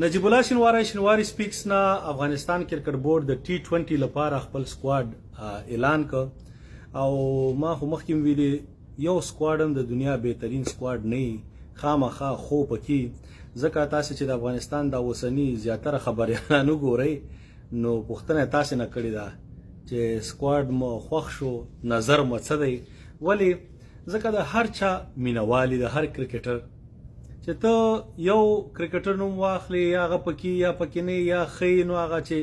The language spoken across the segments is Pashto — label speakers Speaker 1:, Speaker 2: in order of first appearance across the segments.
Speaker 1: نجیب الله شینواری سپیکس نه افغانستان کرکټ بورډ د T20 لپاره خپل سکواډ اعلان ک او ما خو مخکې ویلي یو سکواډ هم د دنیا بهترین سکواډ نه خامخا خو پکې ځکه تاسو چې د افغانستان د اوسنی زیاتره خبريالانو ګورئ نو پوښتنه تاسو نه کړې ده چې سکواډ مو خوښ شو نظر مو څه دی ولی ځکه د هر چا مینوالي د هر کرکټر چې ته یو کرکټر نوم واخلې یا هغه پکې یا پکې نه یا خې نو هغه چې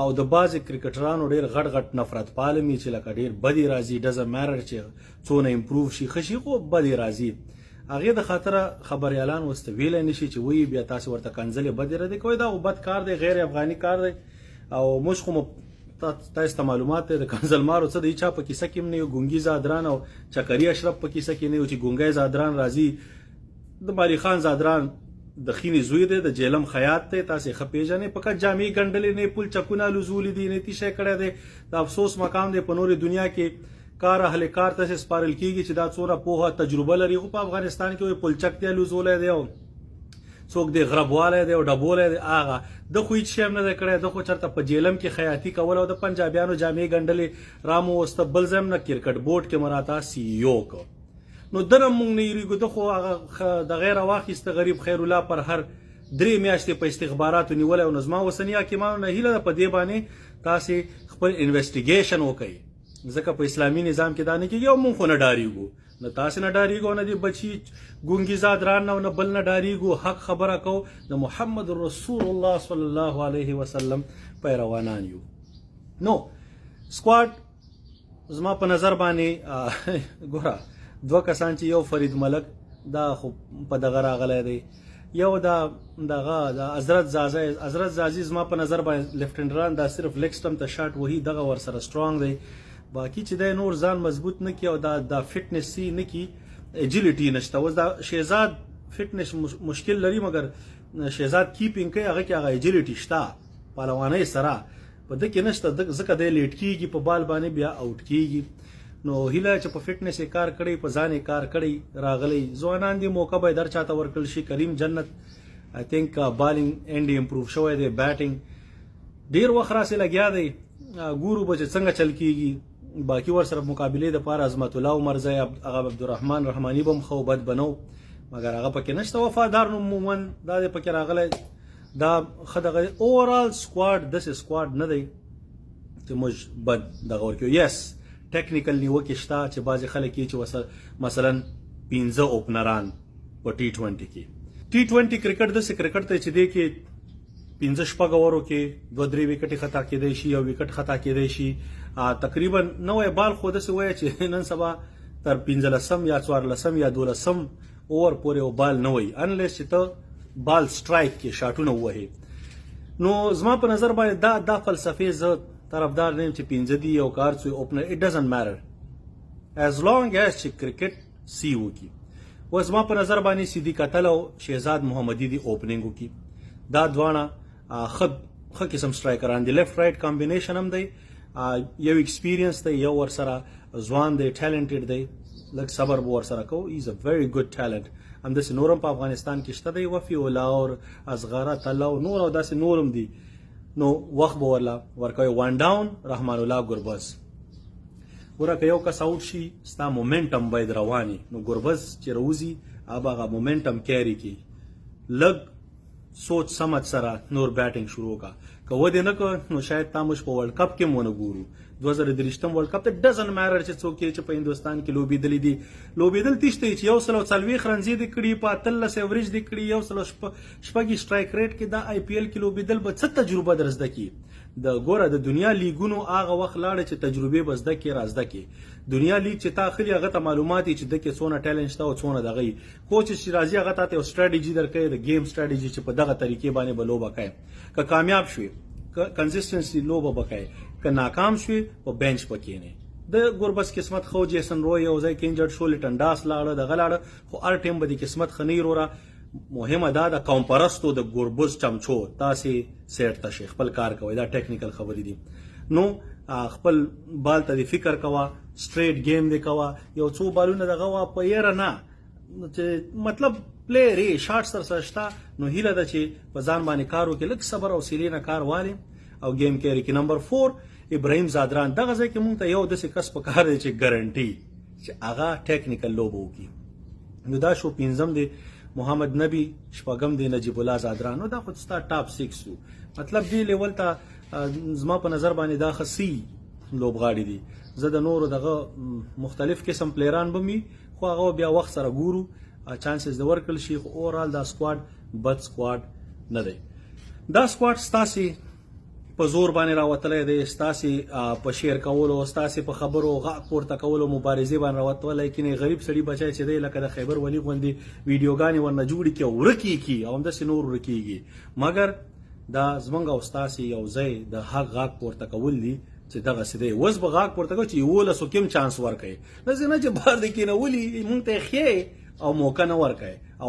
Speaker 1: او د بعضې کرکټرانو ډېر غټ غټ نفرت پاله مي چې لکه ډېر بدې راځي ډزه مېرر چې څونه امپروو شي ښه شي خو بدې راځي هغې د خاطره خبریالان ورته ویلی نه شي چې وایي بیا تاسې ورته کنځلې بدې ردې کوئ دا خو بد کار دی غیر افغاني کار دی او موږ خو تاسو ته معلومات دی د کنځلمارو څه دی چا په کیسه کې هم نه یو ګونګي زادران او چکري اشرف په کیسه کې نه یو چې ګونګی زادران راځي د مالي خان زادران د خینې زوی دی د جیلم خیاط دی تاسې ښه پیژنئ فقط جامې ګنډلې نه پول چکونه لزولي دي نیتي شی کړی دی د افسوس مقام دی په نورې دنیا کې کار اهل کار ته سپارل کیږي چې دا څومره پوهه تجربه لري خو په افغانستان کې وایي پلچک دی لزولی دی او څوک دی غربوالی دی او ډبولی دی هغه د خو هېڅ شی هم نه دی کړی د خو چېرته په جیلم کې خیاطي کول او د پنجابیانو جامې ګنډلې راموسته بل ځای هم نه کرکټ بورډ کې مراته CEO کو نو دنه مونږ نه یریږو د خو هغه د غیره واخیسته غریب خیر الله پر هر 3 میاشتې په استخباراتو نیولی او نو زما اوسني حاکمانو نه هیله ده په دې باندې تاسې خپل انویسټیګیشن وکئ ځکه په اسلامي نظام کې دا نه کېږي او مونږ خو نه ډارېږو نه تاسې نه ډارېږو نه دې بچي ګونګي زادران نه بل نه ډارېږو حق خبره کو د محمد رسول الله صلی الله علیه وسلم پیروانان یو نو سکواډ زما په نظر باندې ګوره دوه کسان چې یو فرید ملک دا خو په دغه راغلی دی یو دغه حضرت زازي زما په نظر باندې لیفټنډران دا صرف لیګ سټم ته شاټ وهي دغه ورسره سټرانګ دی باقي چې دی نور ځان مضبوط نه کړي او دا فټنس یې نه کړي اجیلیټي نشته اوس دا شهزاد فټنس مشکل لري مګر شهزاد کیپینګ کوي هغه کې هغه اجیلیټي شته پهلوانۍ سره په ده کې نشته ځکه دی لیټ کېږي په بال باندې بیا اوټ کېږي نو هیله چې په فټنس یې کار کړی په ځان یې کار کړی راغلی ځوانان دي موقع به در چاته ورکړل شي کریم جنت آی تھنک بالینګ اینډ امپروو شوی دی بیټینګ ډېر وخت راسې لګیا دی ګورو به چې څنګه چل کېږي باقي ورسره مقابلې دپاره عظمت الله عمرزی هغه عبدالرحمن رحماني به هم ښه بد به نه مګر هغه پکې نشته وفادار نوم مومن دا دی پکې راغلی دا ښه دغه اوورال سکواډ داسې سکواډ نه دی چې موږ بد دغه ورکړو یس ټیکنیکل نیوکې شته چې بعضې خلک یې چې مثلا 15 اوپنران په T20 کې T20 کرکټ داسې کرکټ دی چې دی کې 15 شپږ اورو کې 2-3 وکټې خطا کېدی شي یو وکټ خطا کېدی شي تقریبا نوی بال خو داسې وایه چې نن سبا تر 15 یا 14 یا 12 اور پورې یو بال نه وي انلیس چې ته بال سټرایک کې شاټونه ووهې نو زما په نظر باندې دا فلسفې زه طرفدار نه یم چې 15 دي او کار څوی اوپنر اټ ډزنټ میټر as long as چې کرکټ سی وکړي اوس زما په نظر باندې صدیق اتل او شهزاد محمدي دي اوپننګ وکړي دا دواړه ښه قسم سټرایکران دي لیفټ رایټ کامبینیشن هم دی یو ایکسپیرینس دی یو ورسره ځوان دی ټیلنټډ دی لږ صبر به ورسره کوو ایز ا very good talent همداسې نور هم په افغانستان کې شته دی وفي الله او اصغره الله او نور او داسې نور هم دي نو وخت به ورکوي وان ډاون رحمان الله ګربز ګوره که یو کس اوټ شي ستا مومنټم باید رواني نو ګربز چې روزي هغه مومنټم کیری کی لږ سوچ سمج سره نور بیټینګ شروع کا که ودې نه کړ نو شاید تا موږ په ورلډ کپ کې مو نه ګورو 2023 ورلډ کپ ته ډزنټ میټر چې څوک یې چې په هندوستان کې لوبېدلی دي لوبېدل تیشته چې 140 رنزې دي کړي په 13 ایوریج دي کړي 100 شپږ سټرایک ریټ کې دا IPL کې لوبېدل به څه تجربه در زده کړي د ګوره د دنیا لیګونو هغه وخت لاړه چې تجربې به زده کړي را زده کړي دنیا لیګ چې تا اخلي هغه ته معلومات چې د کې څونه ټیلنټ شته او څونه دغه کوچ چې راځي هغه ته یو سټریټیجي درکوي د گیم سټریټیجي چې په دغه طریقې باندې به لوبه کوي که کامیاب شوي کنسسټنسي لوبه به کوي که ناکام شوي په بینچ به کښېنئ د ګوربز قسمت خو جیسن روی یو ځای کې انجرډ شو لیټن ډاس لاړه دغه لاړه خو هر ټیم به د قسمت ښه نه وروره مهمه دا د قوم پرستو د ګوربز چمچو تاسې سیټ ته شئ خپل کار کوئ دا ټیکنیکل خبرې دي نو خپل بال ته د فکر کوه سټریټ گیم دی کوه یو څو بالونه دغه وه په یره نه چې مطلب پلیئر یې شاټ سره شته نو هیله ده چې په ځان باندې کار وکړي لږ صبر او حوصلې نه کار والی او گیم کیری کې. نمبر 4 ابراهیم زادران. دغه ځای کې مونږ ته یو داسې کس پکار دی چې ګارنټي چې هغه ټیکنیکل لوبه وکړي. نو دا شو پنځم دی محمد نبی، شپږم دی نجیب الله زادران. نو دا خو ستا ټاپ 6 وو، مطلب دی لیول ته زما په نظر باندې دا خسي لوبغاړي دي. زه د نورو دغه مختلف قسم پلیران به می خو هغه بیا وخت سره ګورو چانسز د ورکل شي. خو اورال دا سکواډ بد سکواډ نه دی. دا سکواډ ستاسي په زور باندې راوتلی دی، ستاسي په شیر کولو، ستاسي په خبرو غاق پورته کولو مبارزې باندې راوتلی. کینې غریب سړي بچی چې دی لکه د خیبر ولی غوندې ویډیوګانې ورنه جوړې کړي او ورکې کړي او همداسې نور ورکېږي. مګر دا زمونږ او ستاسي یو ځای د حق غاق پورته کول دي چې دغسې دی. اوس به غاق پورته کوو چې 11 کې هم چانس ورکوي، داسې نه چې بار د کېنولي مونږ ته یې ښیې او موقع نه ورکوي او